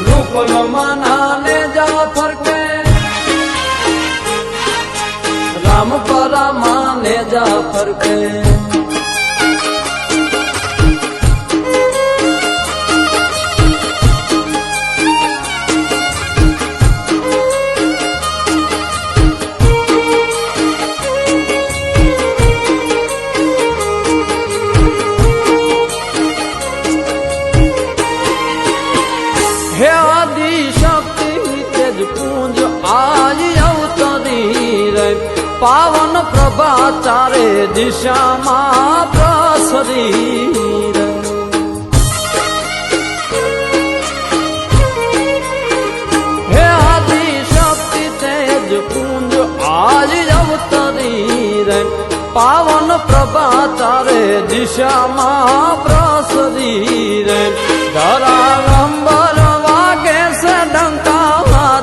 रूपल मानाने जाफर के राम परा माने जाफर के हे आदि शक्ति तेज पूंज आज अवतरी रे पावन प्रभा चारे दिशा मां प्रसरी रे हे आदि शक्ति तेज पूंज आज अवतरी रे पावन प्रभा चारे दिशा मां प्रसरी रे धरा अंबर डंका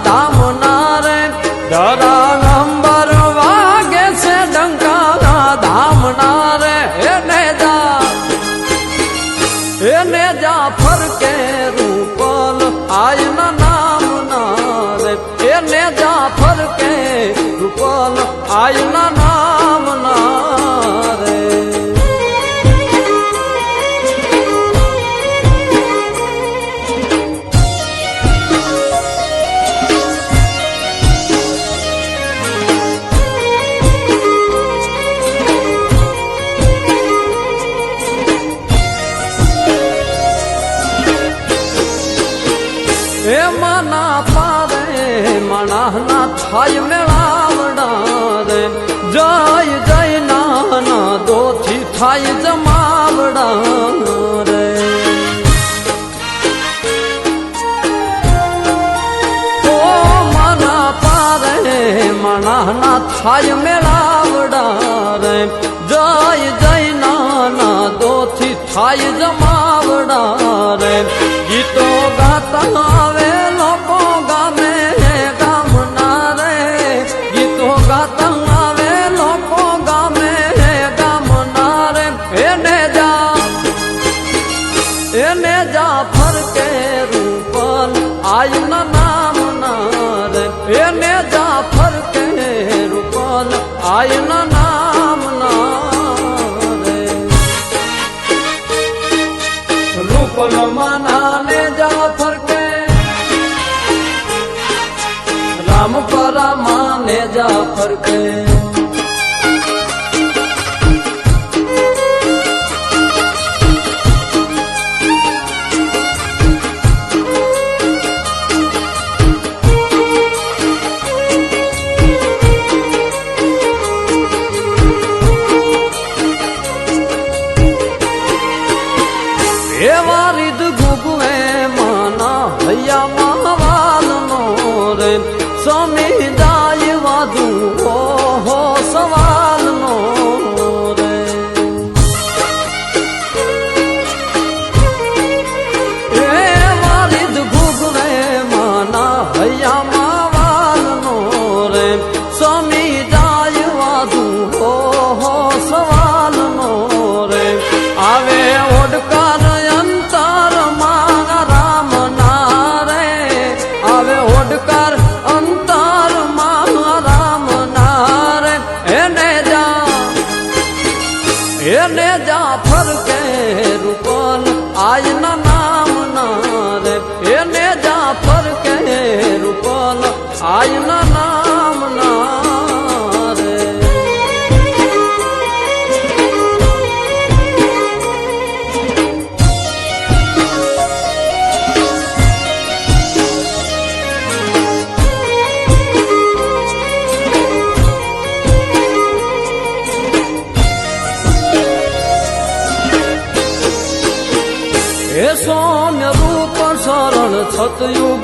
धाम नारे धरा अंबर वागे से डंका धाम नारे एने जाफर के रूपल आयन नाम नारे एने जाफर के रूपल आयन नाम नारे मना पारे मना ना थाय मेळावड़ा रे जय जय नाना दो थी थाय जमावड़ा रे ओ मना पारे मना ना थाय मेळावड़ा रे जय जय नाना दो थी थाय जमावड़ा रे गीतो गाता आवे लोको गामे गाम नारे गीतो गाता आवे लोको गामे गाम नारे एने जाफर के रूपल आयन नाम नारे एने जाफर के रूपल आयन नाम नारे रूपल मानाने जाफर के राम परा माने जाफर के वारिद गुगुए माना भैया महावाल नो रे स्वामी दाय वादू हो सवाल नो रे वारिद गुगुए माना भैया महावाल नो रे स्वामी दाय वादू हो सवाल नो रे आवे ओडकार एने जाफर के रूपल आयन नाम नारे एने जाफर के रूपल आयन नाम नारे सौम्य रूप शरण सतयुग